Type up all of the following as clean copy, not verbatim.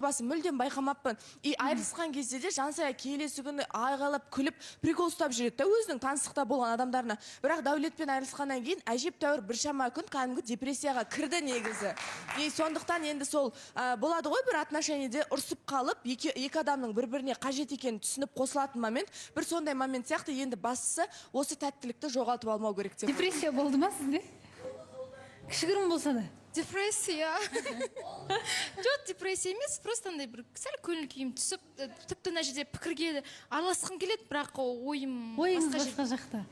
басын мүлдем байқамаппын. И айырылысқан кезде де Жансая келесі күні айғайлап күліп прикол ұстап жүреді да өзінің таныстықта болған адамдарына. Бірақ Дәулетпен айырылысқаннан кейін әжептәуір біршама күн кәдімгі депрессияға кірді негізі. И сондықтан енді сол болады ғой бір отношениеде ұрсып қалып, екі адамның бір-біріне қажет екенін түсініп қосылатын момент, бір сондай момент сияқты. Енді бастысы осы тәттілікті жоғалтып алмау керек деп. Депрессия болды ма сізде? Кішігірім болса да. Депрессия. Жоқ, депрессия емес, просто андай бір сәл көңіл күйім түсіп, тіпті мына жерде пікірге араласқым келеді, бірақ ойым басқа жақта.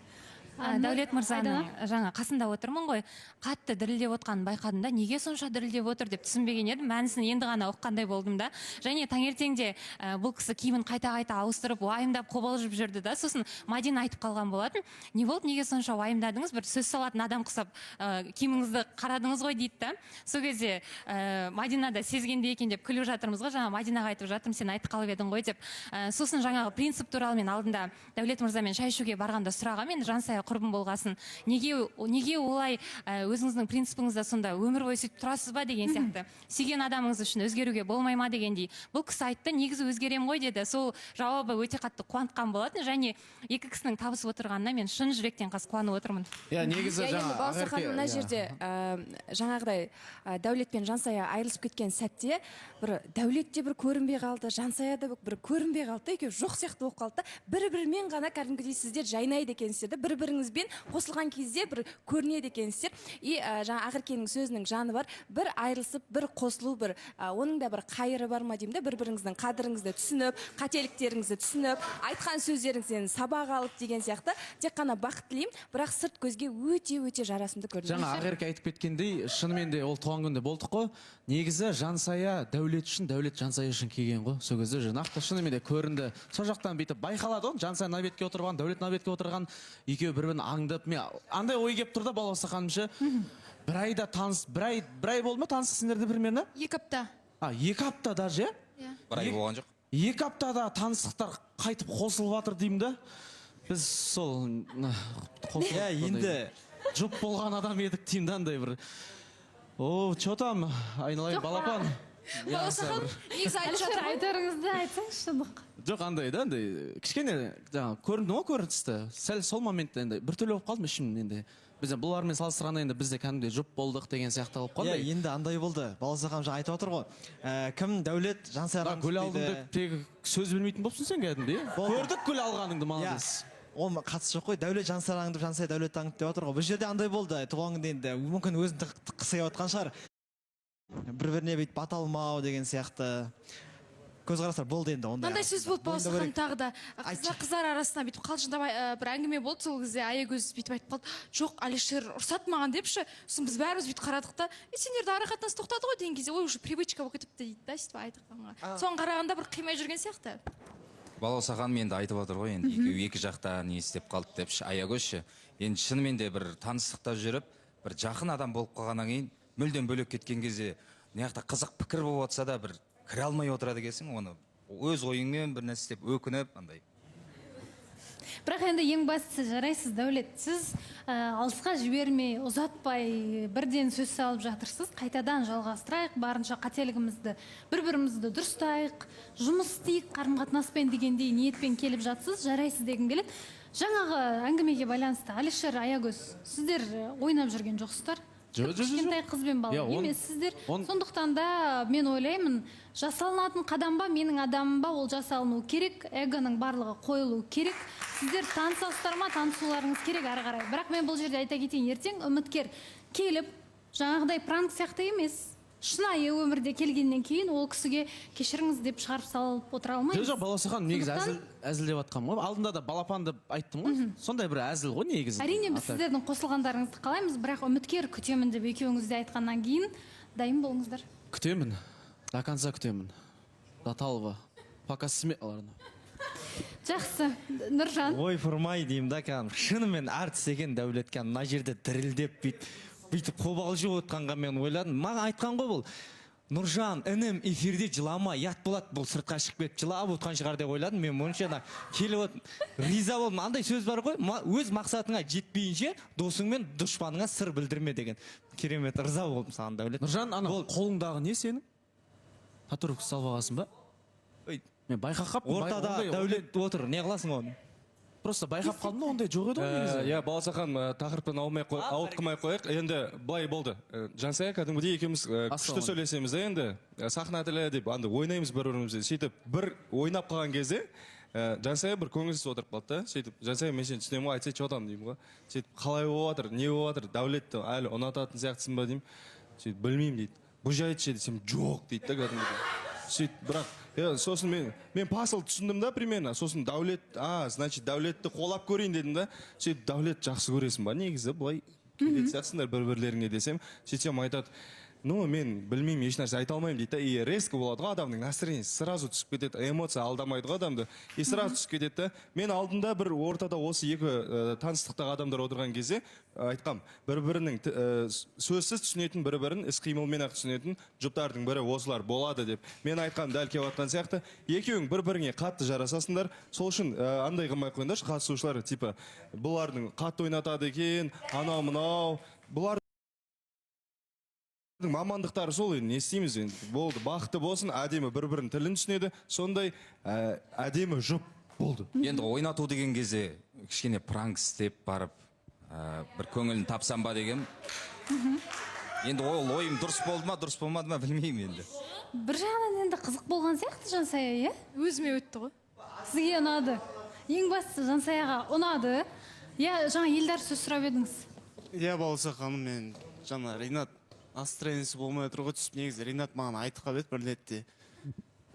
Дәулет мырзаның жаңа қасында отырмын ғой, қатты дірілдеп отқанын байқадым да, неге сонша дірілдеп отыр деп түсінбеген едім, мәнісін енді ғана оққандай болдым да. Және таңертеңде бұл кісі киімін қайта-қайта ауыстырып, уайымдап қобалжып жүрді да. Сосын Мадина айтып қалған болатын. Не болды, неге сонша уайымдадыңыз? Бір сөз салатын адам құсап, киіміңізді қарадыңыз ғой дейді да. Сол кезде Мадина да сезгенде екен деп күліп жатырмыз ғой. Жаңа Мадинаға айтып жатырмын, сен айтып қалып едің ғой деп. Сосын жаңағы принцип туралы мен алдында Дәулет мырзамен шай ішуге барғанда сұрағам, енді Жансая құрбым болғасын, неге олай өзіңіздің принципіңізде сонда өмір бойы сөйтіп тұрасыз ба деген сияқты. Сүйген адамыңыз үшін өзгеруге болмай ма дегендей. Бұл кісі айтты, негізі өзгерем ғой деді. Сол жауабы өте қатты қуантқан болатын, және екі кісінің табысып отырғанына мен шын жүректен қуанып отырмын. Негізі мына жерде жаңағыдай Дәулетпен Жансая айырылысып кеткен сәтте бір Дәулетте бір көрінбей қалды, Жансаяда бір көрінбей қалды, екеуі жоқ сияқты болып қалды. Бір-бірімен ғана кәдімгідей сіздер жайнайды екенсіздер де, бір-біріңізбен қосылған кезде бір көрінеді екенсіздер. И жаңа Ақеркенің сөзінің жаны бар, бір айырылысып, бір қосылу, бір оның да бір қайыры бар ма деймін де, бір-біріңіздің қадіріңізді түсініп, қателіктеріңізді түсініп, айтқан сөздеріңізден сабақ алып деген сияқты. Тек қана бақыт тілеймін, бірақ сырт көзге өте жарасымды көрінеді. Жаңа Ақерке айтып кеткендей, шынымен де ол туған күнде болдық қой. Негізі Жансая Дәулет үшін, Дәулет Жансая үшін келген ғой. Сол кезде нақты шынымен де көрінді. Сол жақтан бүйтіп байқалады ғой. Жансая мына бетке отырған, Дәулет мына бетке отырған, екеуі бір-бірін аңдып, мен андай ой келіп тұрды балауса ханымшы. Бір айда таныс, бір ай болды ма танысысыңдар примерно? 2 апта. 2 апта даже, иә? Бір ай болған жоқ. 2 аптада таныстықтар қайтып қосылып жатыр деймін да. Біз сол енді жұп болған адам едік деймін да, андай бір. О, че там, айналайын балапан. Балауса ханым, негізі айтып жатыр. Айтарыңызды айтсаңызшы. Жоқ, андай да, андай кішкене көрінді ма көріністі. Сәл сол моментте енді біртүрлі болып қалдым ішім енді. Біз бұлармен салыстырғанда енді бізде кәдімгідей жұп болдық деген сияқты болып қалды. Иә, енді андай болды. Балауса ханым жаңа айтып отыр ғой. Кім Дәулет Жансаяға гүл алдым деп тек сөз білмейтін болыпсың сен кәдімгідей. Көрдік гүл алғаныңды, молодец. Ол қатысы жоқ қой. Дәулет Жансаяға аңдып, Жансая Дәулет аңдып деп отыр ғой. Бұл жерде андай болды. Туған күнде енді мүмкін өзін қысай отқан шығар. Бір-біріне бүйтіп бата алмау деген сияқты көзқарастар болды енді. Мынандай сөз болды Балауса ханым тағы да. Қыздар арасында бүйтіп қалжыңдап бір әңгіме болды. Сол кезде Аягөз бүйтіп айтып қалды. Жоқ, Алишер ұрсады маған депші. Сосын біз бәріміз бүйтіп қарадық та, сендерді ара қатынас тоқтады ғой деген кезде, ой, уже привычка болып кетіпті дейді да, сөйтіп айтқанға. Соған қарағанда бір қимай жүрген сияқты. Балауса ханым енді айтып отыр ғой, енді екеуі екі жақта не істеп қалды депші. Аягөзші, енді шынымен де бір таныстықта жүріп, бір жақын адам болып қалғаннан кейін мүлдем бөлек кеткен кезде, неяқта қызық пікір болып отса да бір кіре алмай отырады екенсің, оны өз ойыңмен бір нәрсе істеп өкініп андай. Бірақ енді ең бастысы жарайсыз, Дәулет. Сіз алысқа жібермей, ұзатпай, бірден сөз салып жатырсыз. Қайтадан жалғастырайық, барынша қателігімізді, бір-бірімізді дұрыстайық, жұмыс істейік, қарым-қатынаспен дегендей ниетпен келіп жатсыз, жарайсыз деген келеді. Жаңағы әңгімеге байланысты Алишер, Аягөз, сіздер ойнап жүрген жоқсыздар? Кішкентай қыз бен бала емессіздер. Сондықтан да мен ойлаймын, жасалынатын қадам ба, менің адамым ба, ол жасалыну керек, эгоның барлығы қойылу керек. Сіздер танысасыздар ма, танысуларыңыз керек ары қарай. Бірақ мен бұл жерде айта кетейін, ертең үміткер келіп, жаңағыдай пранк сияқты емес, шынайы өмірде келгеннен кейін ол кісіге кешіріңіз деп шығарып салып отыра алмаймыз. Жоқ, Балауса ханым, негізі әзілдеп жатқам ғой. Алдында да балапан деп айттым ғой. Сондай бір әзіл ғой негізі. Әрине біз сіздердің қосылғандарыңызды қалаймыз, бірақ үміткер күтемін деп екеуіңіз де айтқаннан кейін дайын болыңыздар. Күтемін. До конца күтемін. До талого. Пока смеларно. Жақсы, Нұржан. Ой, фырмай деймін да, кәдім. Шынымен әртіс екен Дәулетке, мына жерде дірілдеп бүйтіп қобалжып отқанға мен ойладым. Маған айтқан ғой бұл. Нұржан, інім эфирде жылама, ят болады, бұл сыртқа шығып кетіп жылап отқан шығар деп ойладым. Мен мұнша келіп отым, риза болдым. Андай сөз бар ғой, өз мақсатыңа жетпейінше досың мен дұшпаныңа сыр білдірме деген. Керемет, риза болдым саған, Дәулет. Нұржан, ана қолыңдағы не сенің? татуировка салып алғансың ба? Ой, Мен байқап қалыппын. ортада дәулет отыр, не қыласың оны? Просто байқап қалдым да, ондай жоқ еді ғой негізі. Иә, Баласахан, тақырыптан ауытқымай қояйық. Енді былай болды. Жансая кәдімгідей екеуміз күшті сөйлесеміз де енді. Сахна тілі деп анда ойнаймыз бір-бірімізде. Сөйтіп бір ойнап қалған кезде Жансая бір көңілсіз отырып қалды да. Сөйтіп Жансая, мен сені түсінемін ғой, айтсай че там деймін ғой. Сөйтіп қалай болып жатыр, не болып жатыр, Дәулетті әлі ұнататын сияқтысың ба деймін. Сөйтіп білмеймін дейді. Бұл жайды ше десем жоқ дейді да кәдімгідей. Сөйтіп бірақ сосын мен пасыл түсіндім да примерно. Сосын Дәулет, значит Дәулетті қолап көрейін дедім да. Сөйтіп Дәулет жақсы көресің ба негізі былай келетін сияқтысыңдар бір-бірлеріңе десем. Сөйтсем айтады, ну мен білмеймін, еш нәрсе айта алмаймын дейді да. И резко болады ғой адамның настроениесі сразу түсіп кетеді, эмоция алдамайды ғой адамды. И сразу түсіп кетеді да. Мен алдында бір ортада осы екі таныстықтағы адамдар отырған кезде айтқам, бір-бірінің сөзсіз түсінетін, бір-бірін іс-қимылмен ақ түсінетін жұптардың бірі осылар болады деп. Мен айтқам дәл келіп жатқан сияқты, екеуің бір-біріңе қатты жарасасыңдар. Сол үшін андай қылмай қойыңдаршы, қатысушылар, типа бұлардың қатты ойнатады екен, анау-мынау, бұлар мамандықтары сол енді, не істейміз енді, болды, бақытты болсын, әдемі бір-бірінің тілін түсінеді, сондай әдемі жұп болды. Енді ойнату деген кезде кішкене пранк істеп барып бір көңілін тапсам ба деген. Енді ол ойым дұрыс болды ма, дұрыс болмады ма білмеймін енді. Бір жағынан енді қызық болған сияқты Жансая, иә? Өзіме өтті ғой. Сізге ұнады. Ең бастысы Жансаяға ұнады. Иә, жаңа Елдар сөз сұрап едіңіз. Иә, Баласахан, мен жаңа Ринат настроениесі болмай отыр ғой, түсіп негізі Ринат маған айтып қалып еді бір ретте.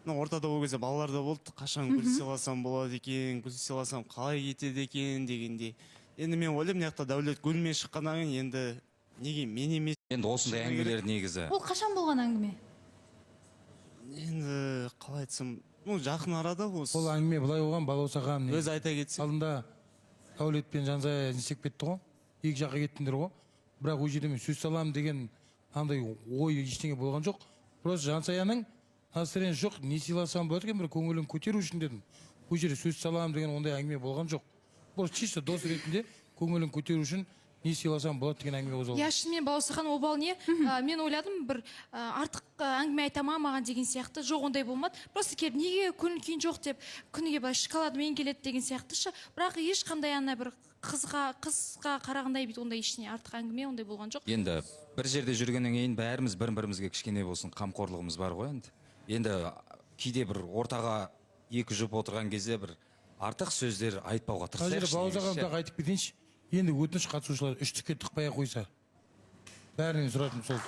Ортада ол кезде балалар да болды, қашан гүл сыйласам болады екен, гүл сыйласам қалай кетеді екен дегендей. Енді мен ойлаймын, мына жақта Дәулет гүлмен шыққаннан кейін енді неге мен емес. Енді осындай әңгімелер негізі. Ол қашан болған әңгіме? Енді қалай айтсам, жақын арада осы. Ол әңгіме былай болған, Баласахан Өзі айта кетсе. алдында Дәулет пен Жансая не істеп кетті ғой, екі жаққа кеттіңдер ғой. Бірақ ол жерде мен сөз саламын деген андай ой ештеңе болған жоқ. Просто Жансаяның настроениесі жоқ, не сыйласам болады екен, бір көңілін көтеру үшін дедім. Ол жерде сөз саламын деген ондай әңгіме болған жоқ. Просто чисто дос ретінде көңілін көтеру үшін не сыйласам болады деген әңгіме қозғалды. Иә, шынымен Баласахан обал не? Мен ойладым, бір артық әңгіме айтама маған деген сияқты. Жоқ, ондай болмады. Просто келіп, неге көңіл күйін жоқ деп, күніге былай шоколадымен келеді деген сияқты шы. Бірақ ешқандай ана бір қызға қарағандай бит ондай ештеңе артық әңгіме ондай болған жоқ. Енді бір жерде жүргеннен кейін бәріміз бір-бірімізге кішкене болсын қамқорлығымыз бар ғой енді. Енді кейде бір ортаға екі жұп отырған кезде бір артық сөздер айтпауға тырысайықшы. Баласағандағы айтып кетейінші. Енді өтініш қатысушылар үштікке тықпай ақ қойса. Бәрінен сұратым сол.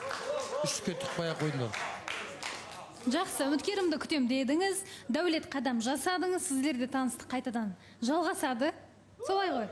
Үштікке тықпай ақ қойдыңдар. Жақсы, үміткерімді күтем дедіңіз, Дәулет қадам жасадыңыз, сіздер де таныстық қайтадан жалғасады. Солай ғой.